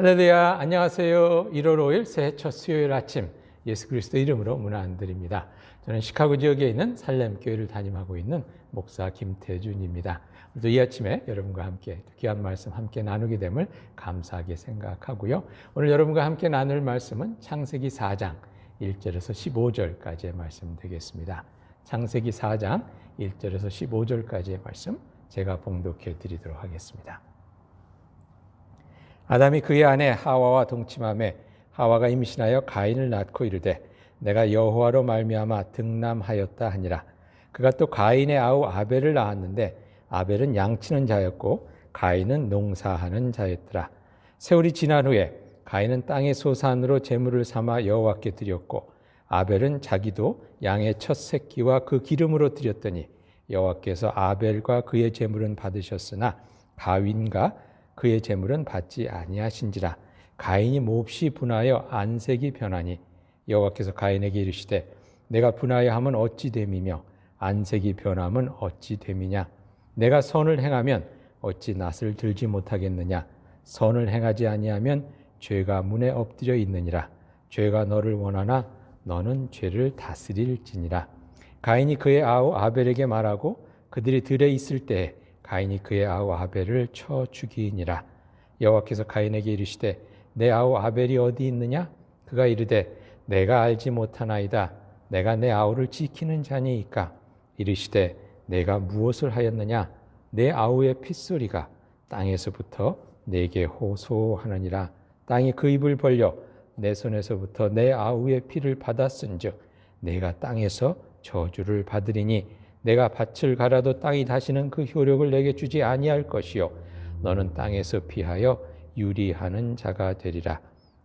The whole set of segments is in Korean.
할렐루야, 안녕하세요. 1월 5일 새해 첫 수요일 아침 예수 그리스도 이름으로 문안 안 드립니다. 저는 시카고 지역에 있는 살렘교회를 담임하고 있는 목사 김태준입니다. 오늘도 이 아침에 여러분과 함께 귀한 말씀 함께 나누게 됨을 감사하게 생각하고요. 오늘 여러분과 함께 나눌 말씀은 창세기 4장 1절에서 15절까지의 말씀 되겠습니다. 창세기 4장 1절에서 15절까지의 말씀 제가 봉독해 드리도록 하겠습니다. 아담이 그의 아내 하와와 동침하매 하와가 임신하여 가인을 낳고 이르되 내가 여호와로 말미암아 등남하였다 하니라. 그가 또 가인의 아우 아벨을 낳았는데 아벨은 양치는 자였고 가인은 농사하는 자였더라. 세월이 지난 후에 가인은 땅의 소산으로 제물을 삼아 여호와께 드렸고 아벨은 자기도 양의 첫 새끼와 그 기름으로 드렸더니 여호와께서 아벨과 그의 제물은 받으셨으나 가인과 그의 제물은 받지 아니하신지라. 가인이 몹시 분하여 안색이 변하니 여호와께서 가인에게 이르시되 내가 분하여 함은 어찌 됨이며 안색이 변함은 어찌 됨이냐. 내가 선을 행하면 어찌 낫을 들지 못하겠느냐. 선을 행하지 아니하면 죄가 문에 엎드려 있느니라. 죄가 너를 원하나 너는 죄를 다스릴지니라. 가인이 그의 아우 아벨에게 말하고 그들이 들에 있을 때에 가인이 그의 아우 아벨을 쳐 죽이니라. 여호와께서 가인에게 이르시되 내 아우 아벨이 어디 있느냐? 그가 이르되 내가 알지 못하나이다. 내가 내 아우를 지키는 자니이까. 이르시되 내가 무엇을 하였느냐? 내 아우의 핏소리가 땅에서부터 내게 호소하느니라. 땅이 그 입을 벌려 내 손에서부터 내 아우의 피를 받았은즉 내가 땅에서 저주를 받으리니 내가 밭을 갈아도 땅이 다시는 그 효력을 내게 주지 아니할 것이요 너는 땅에서 피하여 유리하는 자가 되리라.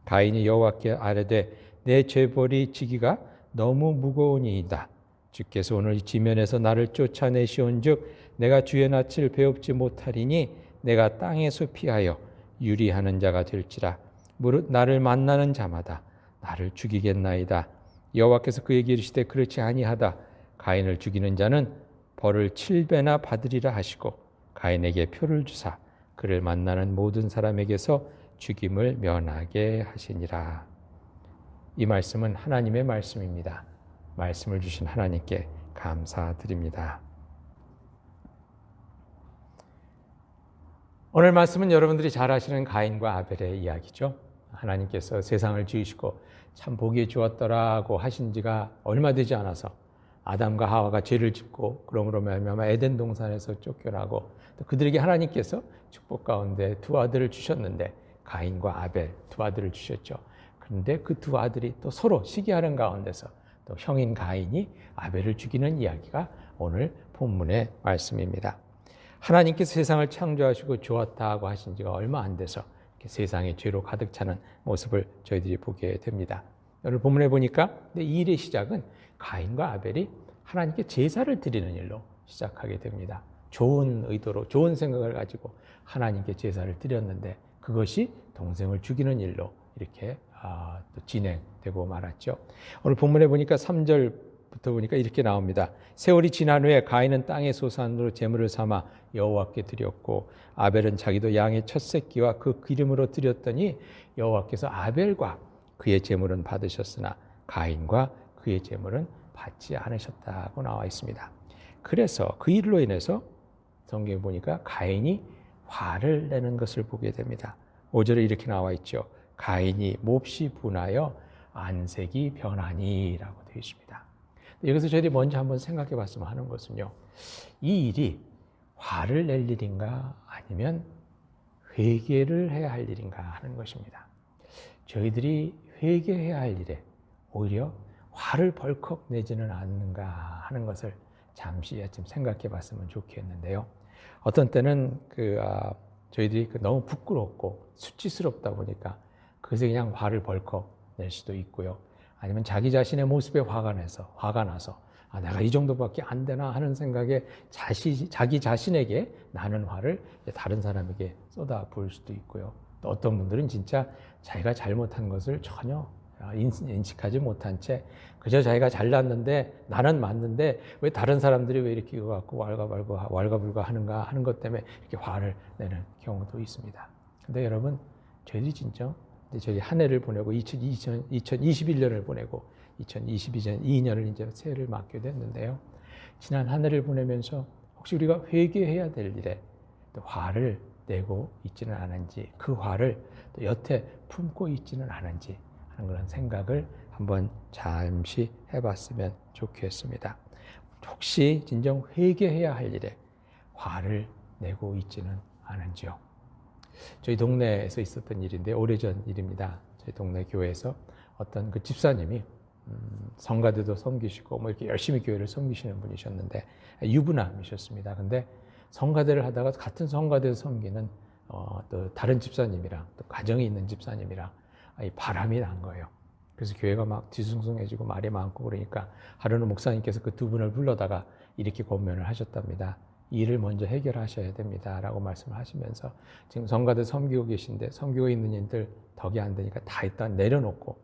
가인이 여호와께 아뢰되 내 죄벌이 지기가 너무 무거우니이다. 주께서 오늘 지면에서 나를 쫓아내시온즉 내가 주의 낯을 배웁지 못하리니 내가 땅에서 피하여 유리하는 자가 될지라. 무릇 나를 만나는 자마다 나를 죽이겠나이다. 여호와께서 그에게 이르시되 그렇지 아니하다. 가인을 죽이는 자는 벌을 7배나 받으리라 하시고 가인에게 표를 주사 그를 만나는 모든 사람에게서 죽임을 면하게 하시니라. 이 말씀은 하나님의 말씀입니다. 말씀을 주신 하나님께 감사드립니다. 오늘 말씀은 여러분들이 잘 아시는 가인과 아벨의 이야기죠. 하나님께서 세상을 지으시고 참 보기에 좋았더라고 하신 지가 얼마 되지 않아서 아담과 하와가 죄를 짓고 그러므로 말미암아 에덴 동산에서 쫓겨나고 또 그들에게 하나님께서 축복 가운데 두 아들을 주셨는데 가인과 아벨 두 아들을 주셨죠. 그런데 그 두 아들이 또 서로 시기하는 가운데서 또 형인 가인이 아벨을 죽이는 이야기가 오늘 본문의 말씀입니다. 하나님께서 세상을 창조하시고 좋았다고 하신 지가 얼마 안 돼서 이렇게 세상에 죄로 가득 차는 모습을 저희들이 보게 됩니다. 오늘 본문에 보니까 이 일의 시작은 가인과 아벨이 하나님께 제사를 드리는 일로 시작하게 됩니다. 좋은 의도로 좋은 생각을 가지고 하나님께 제사를 드렸는데 그것이 동생을 죽이는 일로 이렇게 또 진행되고 말았죠. 오늘 본문에 보니까 3절부터 보니까 이렇게 나옵니다. 세월이 지난 후에 가인은 땅의 소산으로 제물을 삼아 여호와께 드렸고 아벨은 자기도 양의 첫 새끼와 그 기름으로 드렸더니 여호와께서 아벨과 그의 제물은 받으셨으나 가인과 그의 제물은 받지 않으셨다고 나와 있습니다. 그래서 그 일로 인해서 성경에 보니까 가인이 화를 내는 것을 보게 됩니다. 5절에 이렇게 나와 있죠. 가인이 몹시 분하여 안색이 변하니 라고 되어 있습니다. 여기서 저희들이 먼저 한번 생각해 봤으면 하는 것은요. 이 일이 화를 낼 일인가 아니면 회개를 해야 할 일인가 하는 것입니다. 저희들이 회개해야 할 일에 오히려 화를 벌컥 내지는 않는가 하는 것을 잠시 생각해 봤으면 좋겠는데요. 어떤 때는 저희들이 너무 부끄럽고 수치스럽다 보니까 그것에 그냥 화를 벌컥 낼 수도 있고요. 아니면 자기 자신의 모습에 화가 나서 내가 이 정도밖에 안 되나 하는 생각에 자기 자신에게 나는 화를 다른 사람에게 쏟아 부을 수도 있고요. 또 어떤 분들은 진짜 자기가 잘못한 것을 전혀 인식하지 못한 채 그저 자기가 잘났는데 나는 맞는데 왜 다른 사람들이 왜 이렇게 이거 갖고 왈가불가 하는가 하는 것 때문에 이렇게 화를 내는 경우도 있습니다. 근데 여러분 저희들이 진정 저희 한 해를 보내고 2021년을 보내고 2022년을 이제 새해를 맞게 됐는데요. 지난 한 해를 보내면서 혹시 우리가 회개해야 될 일에 또 화를 내고 있지는 않은지, 그 화를 또 여태 품고 있지는 않은지 하는 그런 생각을 한번 잠시 해봤으면 좋겠습니다. 혹시 진정 회개해야 할 일에 화를 내고 있지는 않은지요. 저희 동네에서 있었던 일인데 오래전 일입니다. 저희 동네 교회에서 어떤 그 집사님이 성가대도 섬기시고 뭐 이렇게 열심히 교회를 섬기시는 분이셨는데 유부남이셨습니다. 근데 성가대를 하다가 같은 성가대에서 섬기는 또 다른 집사님이랑 또 가정이 있는 집사님이랑 바람이 난 거예요. 그래서 교회가 막 뒤숭숭해지고 말이 많고 그러니까 하루는 목사님께서 그 두 분을 불러다가 이렇게 권면을 하셨답니다. 이 일을 먼저 해결하셔야 됩니다 라고 말씀을 하시면서 지금 성가대 섬기고 계신데 섬기고 있는 일들 덕이 안 되니까 다 일단 내려놓고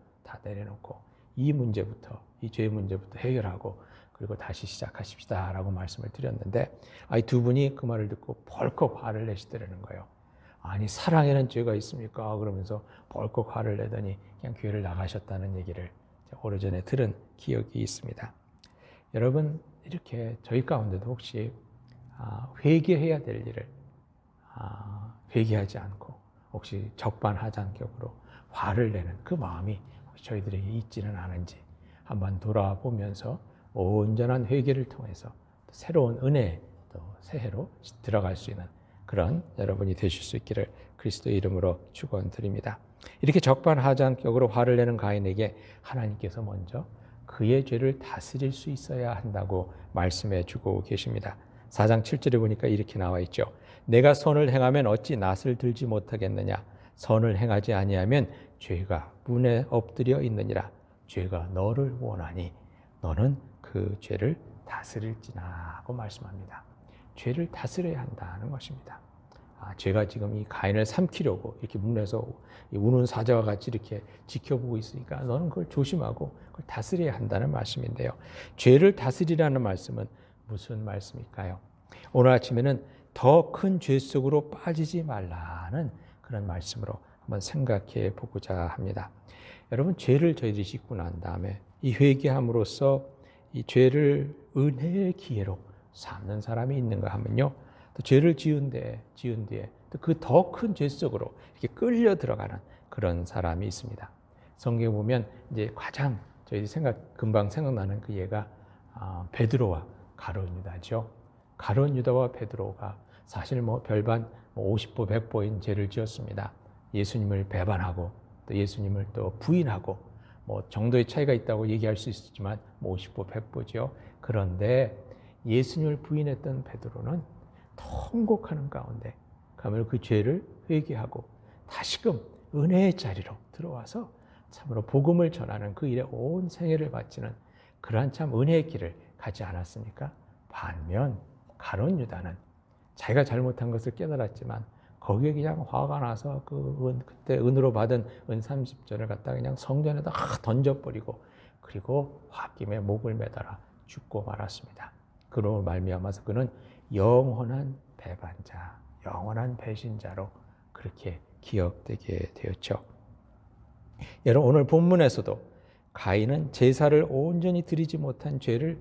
이 문제부터, 이 죄 문제부터 해결하고 그리고 다시 시작하십시다 라고 말씀을 드렸는데 이 두 분이 그 말을 듣고 벌컥 화를 내시더라는 거예요. 아니 사랑에는 죄가 있습니까? 그러면서 벌컥 화를 내더니 그냥 교회를 나가셨다는 얘기를 오래전에 들은 기억이 있습니다. 여러분 이렇게 저희 가운데도 혹시 회개해야 될 일을 회개하지 않고 혹시 적반하장격으로 화를 내는 그 마음이 저희들에게 있지는 않은지 한번 돌아보면서 온전한 회개를 통해서 새로운 은혜 또 새해로 들어갈 수 있는 그런 여러분이 되실 수 있기를 그리스도의 이름으로 축원드립니다. 이렇게 적반하장격으로 화를 내는 가인에게 하나님께서 먼저 그의 죄를 다스릴 수 있어야 한다고 말씀해 주고 계십니다. 4장 7절에 보니까 이렇게 나와 있죠. 내가 선을 행하면 어찌 낫을 들지 못하겠느냐. 선을 행하지 아니하면 죄가 문에 엎드려 있느니라. 죄가 너를 원하니 너는 그 죄를 다스릴지나 하고 말씀합니다. 죄를 다스려야 한다는 것입니다. 죄가 지금 이 가인을 삼키려고 이렇게 문에서 우는 사자와 같이 이렇게 지켜보고 있으니까 너는 그걸 조심하고 그걸 다스려야 한다는 말씀인데요. 죄를 다스리라는 말씀은 무슨 말씀일까요? 오늘 아침에는 더 큰 죄 속으로 빠지지 말라는 그런 말씀으로 한번 생각해 보고자 합니다. 여러분 죄를 저희들이 짓고 난 다음에 이 회개함으로써 이 죄를 은혜의 기회로 삼는 사람이 있는가 하면요. 또 죄를 지은 뒤에 또 그 더 큰 죄 속으로 이렇게 끌려 들어가는 그런 사람이 있습니다. 성경에 보면 이제 가장 저희 금방 생각나는 그 예가 베드로와 가룟 유다죠. 가룟 유다와 베드로가 사실 별반 50보 100보인 죄를 지었습니다. 예수님을 배반하고 또 예수님을 또 부인하고 정도의 차이가 있다고 얘기할 수 있지만 50보 100보죠. 그런데 예수님을 부인했던 베드로는 통곡하는 가운데 가면 그 죄를 회개하고 다시금 은혜의 자리로 들어와서 참으로 복음을 전하는 그 일에 온 생애를 바치는 그러한 참 은혜의 길을 가지 않았습니까? 반면 가룟 유다는 자기가 잘못한 것을 깨달았지만 거기에 그냥 화가 나서 그때 은으로 받은 은 30전을 갖다가 그냥 성전에다 던져버리고 그리고 홧김에 목을 매달아 죽고 말았습니다. 그로 말미암아서 그는 영원한 배반자, 영원한 배신자로 그렇게 기억되게 되었죠. 여러분 오늘 본문에서도 가인은 제사를 온전히 드리지 못한 죄를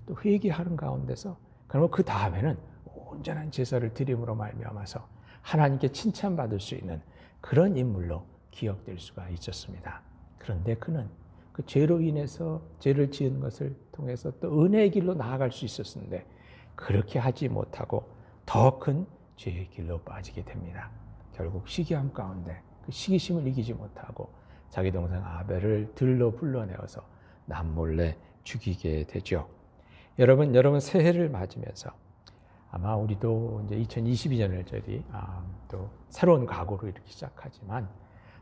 또 회개하는 가운데서 그러면 그 다음에는 온전한 제사를 드림으로 말미암아서 하나님께 칭찬받을 수 있는 그런 인물로 기억될 수가 있었습니다. 그런데 그는 그 죄로 인해서 죄를 지은 것을 통해서 또 은혜의 길로 나아갈 수 있었는데 그렇게 하지 못하고 더 큰 죄의 길로 빠지게 됩니다. 결국 시기함 가운데 그 시기심을 이기지 못하고 자기 동생 아벨을 들로 불러내어서 남몰래 죽이게 되죠. 여러분 새해를 맞으면서 아마 우리도 이제 2022년을 저희들이 또 새로운 각오로 이렇게 시작하지만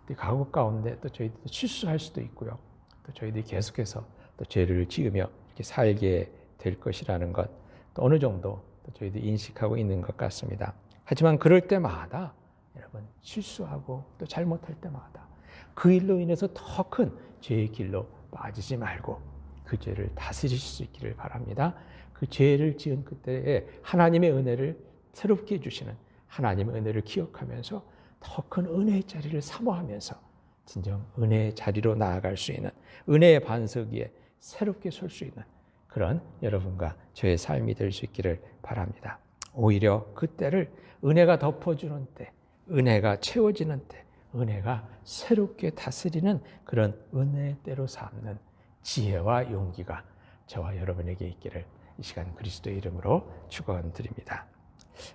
또 각오 가운데 또 저희들도 실수할 수도 있고요. 또 저희들이 계속해서 또 죄를 지으며 이렇게 살게 될 것이라는 것, 또 어느 정도 또 저희들이 인식하고 있는 것 같습니다. 하지만 그럴 때마다 여러분 실수하고 또 잘못할 때마다 그 일로 인해서 더 큰 죄의 길로 빠지지 말고 그 죄를 다스리실 수 있기를 바랍니다. 그 죄를 지은 그때에 하나님의 은혜를 새롭게 해주시는 하나님의 은혜를 기억하면서 더 큰 은혜의 자리를 사모하면서 진정 은혜의 자리로 나아갈 수 있는, 은혜의 반석 위에 새롭게 설 수 있는 그런 여러분과 저의 삶이 될 수 있기를 바랍니다. 오히려 그때를 은혜가 덮어주는 때, 은혜가 채워지는 때, 은혜가 새롭게 다스리는 그런 은혜의 때로 삼는 지혜와 용기가 저와 여러분에게 있기를 이 시간 그리스도의 이름으로 축원드립니다.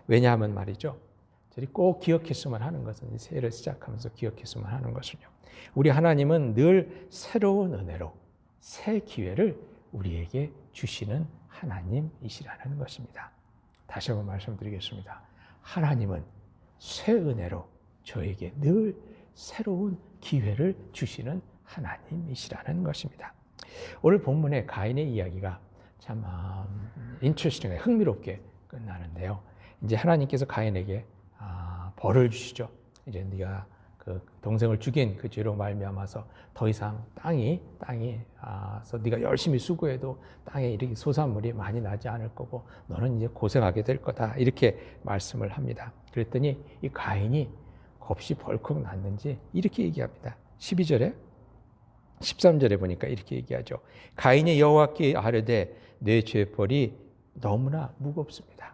왜냐하면 말이죠, 저희 꼭 기억했으면 하는 것은, 이 새해를 시작하면서 기억했으면 하는 것은요, 우리 하나님은 늘 새로운 은혜로 새 기회를 우리에게 주시는 하나님이시라는 것입니다. 다시 한번 말씀드리겠습니다. 하나님은 새 은혜로 저에게 늘 새로운 기회를 주시는 하나님이시라는 것입니다. 오늘 본문의 가인의 이야기가 참 interesting, 흥미롭게 끝나는데요. 이제 하나님께서 가인에게 벌을 주시죠. 이제 네가 그 동생을 죽인 그 죄로 말미암아서 더 이상 땅에서 네가 열심히 수고해도 땅에 이렇게 소산물이 많이 나지 않을 거고 너는 이제 고생하게 될 거다, 이렇게 말씀을 합니다. 그랬더니 이 가인이 겁이 벌컥 났는지 이렇게 얘기합니다. 12절에 13절에 보니까 이렇게 얘기하죠. 가인이 여호와께 아뢰되 내 죄벌이 너무나 무겁습니다.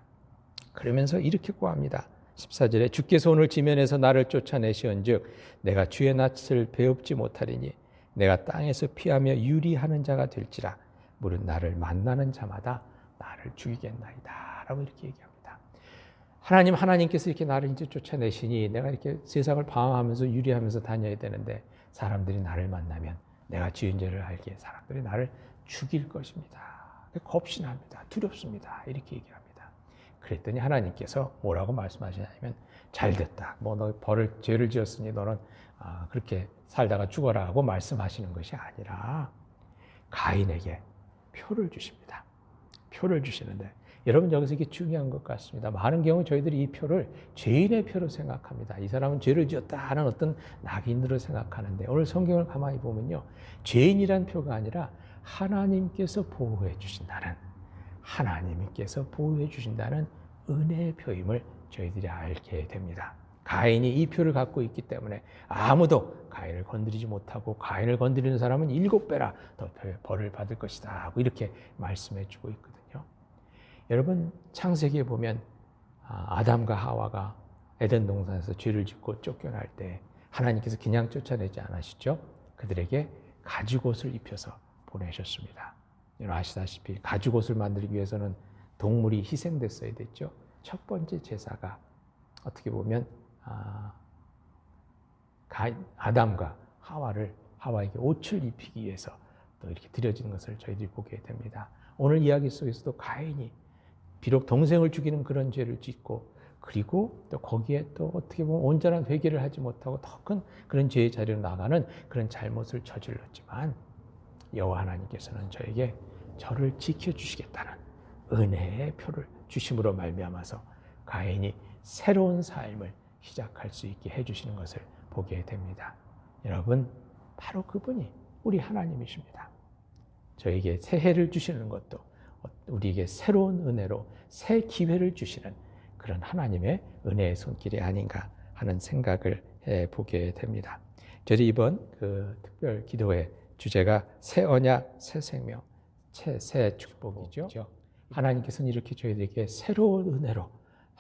그러면서 이렇게 고합니다. 14절에 주께서 오늘 지면에서 나를 쫓아내시온즉 내가 주의 낯을 배웁지 못하리니 내가 땅에서 피하며 유리하는 자가 될지라 무릇 나를 만나는 자마다 나를 죽이겠나이다 라고 이렇게 얘기합니다. 하나님께서 이렇게 나를 이제 쫓아내시니 내가 이렇게 세상을 방황하면서 유리하면서 다녀야 되는데 사람들이 나를 만나면 내가 지은 죄를 알기에 사람들이 나를 죽일 것입니다. 겁이 납니다. 두렵습니다. 이렇게 얘기합니다. 그랬더니 하나님께서 뭐라고 말씀하시냐면 잘됐다. 너 죄를 지었으니 너는 그렇게 살다가 죽어라 하고 말씀하시는 것이 아니라 가인에게 표를 주십니다. 표를 주시는데 여러분 여기서 이게 중요한 것 같습니다. 많은 경우 저희들이 이 표를 죄인의 표로 생각합니다. 이 사람은 죄를 지었다 하는 어떤 낙인으로 생각하는데 오늘 성경을 가만히 보면요. 죄인이란 표가 아니라 하나님께서 보호해 주신다는, 하나님께서 보호해 주신다는 은혜의 표임을 저희들이 알게 됩니다. 가인이 이 표를 갖고 있기 때문에 아무도 가인을 건드리지 못하고 가인을 건드리는 사람은 7배나 더 벌을 받을 것이다 하고 이렇게 말씀해 주고 있거든요. 여러분 창세기에 보면 아담과 하와가 에덴 동산에서 죄를 짓고 쫓겨날 때 하나님께서 그냥 쫓아내지 않으시죠. 그들에게 가죽옷을 입혀서 보내셨습니다. 여러분 아시다시피 가죽옷을 만들기 위해서는 동물이 희생됐어야 됐죠. 첫 번째 제사가 어떻게 보면 아담과 하와에게 옷을 입히기 위해서 또 이렇게 드려진 것을 저희들이 보게 됩니다. 오늘 이야기 속에서도 가인이 비록 동생을 죽이는 그런 죄를 짓고 그리고 또 거기에 또 어떻게 보면 온전한 회개를 하지 못하고 더 큰 그런 죄의 자리로 나가는 그런 잘못을 저질렀지만 여호와 하나님께서는 저를 지켜주시겠다는 은혜의 표를 주심으로 말미암아서 가인이 새로운 삶을 시작할 수 있게 해주시는 것을 보게 됩니다. 여러분 바로 그분이 우리 하나님이십니다. 저에게 새해를 주시는 것도 우리에게 새로운 은혜로 새 기회를 주시는 그런 하나님의 은혜의 손길이 아닌가 하는 생각을 해보게 됩니다. 저희 이번 특별 기도회 주제가 새 언약, 새 생명, 새 축복이죠. 하나님께서는 이렇게 저희들에게 새로운 은혜로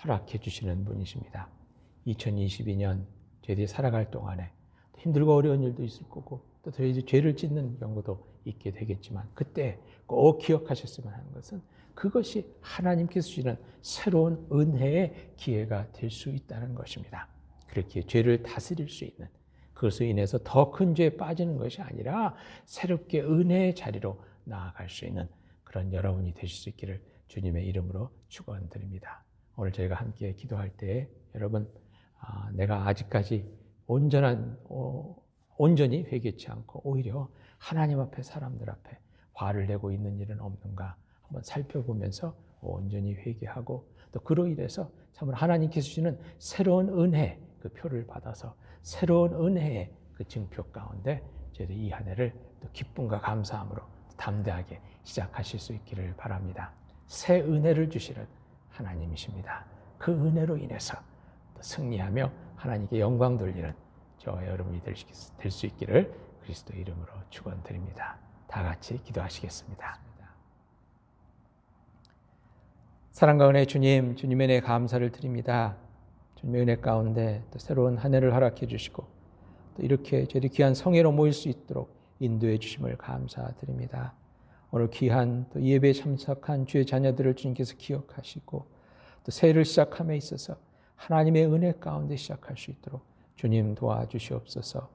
허락해 주시는 분이십니다. 2022년 저희들이 살아갈 동안에 힘들고 어려운 일도 있을 거고 또 저희 죄를 짓는 경우도 있게 되겠지만 그때 꼭 기억하셨으면 하는 것은 그것이 하나님께서 주시는 새로운 은혜의 기회가 될 수 있다는 것입니다. 그렇게 죄를 다스릴 수 있는, 그것으로 인해서 더 큰 죄에 빠지는 것이 아니라 새롭게 은혜의 자리로 나아갈 수 있는 그런 여러분이 되실 수 있기를 주님의 이름으로 축원드립니다. 오늘 저희가 함께 기도할 때 여러분 내가 아직까지 온전히 회개치 않고 오히려 하나님 앞에 사람들 앞에 화를 내고 있는 일은 없는가 한번 살펴보면서 온전히 회개하고 또 그로 인해서 참으로 하나님께서 주시는 새로운 은혜 그 표를 받아서 새로운 은혜의 그 증표 가운데 저희들이 이 한 해를 또 기쁨과 감사함으로 담대하게 시작하실 수 있기를 바랍니다. 새 은혜를 주시는 하나님이십니다. 그 은혜로 인해서 승리하며 하나님께 영광 돌리는 저와 여러분이 될 수 있기를 그리스도 이름으로 축원드립니다. 다 같이 기도하시겠습니다. 사랑과 은혜 주님, 주님의 은혜 감사를 드립니다. 주님의 은혜 가운데 또 새로운 한 해를 허락해 주시고 또 이렇게 저희들이 귀한 성회로 모일 수 있도록 인도해 주심을 감사드립니다. 오늘 귀한 또 예배에 참석한 주의 자녀들을 주님께서 기억하시고 또 새해를 시작함에 있어서 하나님의 은혜 가운데 시작할 수 있도록 주님 도와주시옵소서.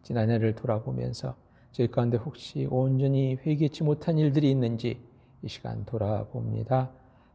지난 해를 돌아보면서 저희 가운데 혹시 온전히 회개치 못한 일들이 있는지 이 시간 돌아봅니다.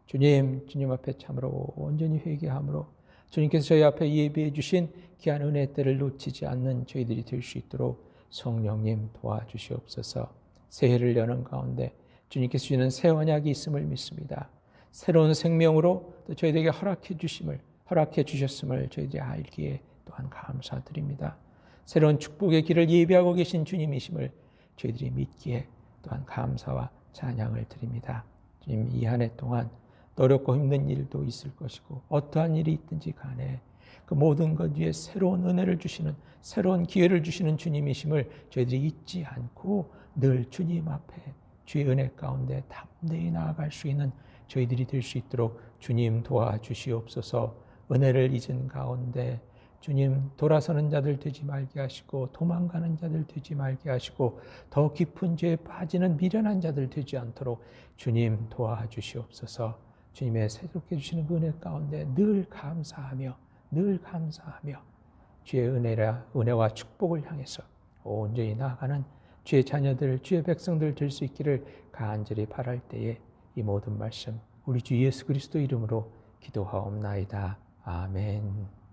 주님 앞에 참으로 온전히 회개함으로 주님께서 저희 앞에 예비해 주신 귀한 은혜 때를 놓치지 않는 저희들이 될 수 있도록 성령님 도와주시옵소서. 새해를 여는 가운데 주님께서 주시는 새 언약이 있음을 믿습니다. 새로운 생명으로 또 저희들에게 허락해 주셨음을 저희들이 알기에 또한 감사드립니다. 새로운 축복의 길을 예비하고 계신 주님이심을 저희들이 믿기에 또한 감사와 찬양을 드립니다. 주님, 이 한 해 동안 어렵고 힘든 일도 있을 것이고 어떠한 일이 있든지 간에 그 모든 것 위에 새로운 은혜를 주시는, 새로운 기회를 주시는 주님이심을 저희들이 잊지 않고 늘 주님 앞에 주의 은혜 가운데 담대히 나아갈 수 있는 저희들이 될 수 있도록 주님 도와주시옵소서. 은혜를 잊은 가운데 주님, 돌아서는 자들 되지 말게 하시고 도망가는 자들 되지 말게 하시고 더 깊은 죄에 빠지는 미련한 자들 되지 않도록 주님 도와주시옵소서. 주님의 새롭게 주시는 은혜 가운데 늘 감사하며 주의 은혜와 축복을 향해서 온전히 나아가는 주의 자녀들, 주의 백성들 될 수 있기를 간절히 바랄 때에 이 모든 말씀 우리 주 예수 그리스도 이름으로 기도하옵나이다. 아멘.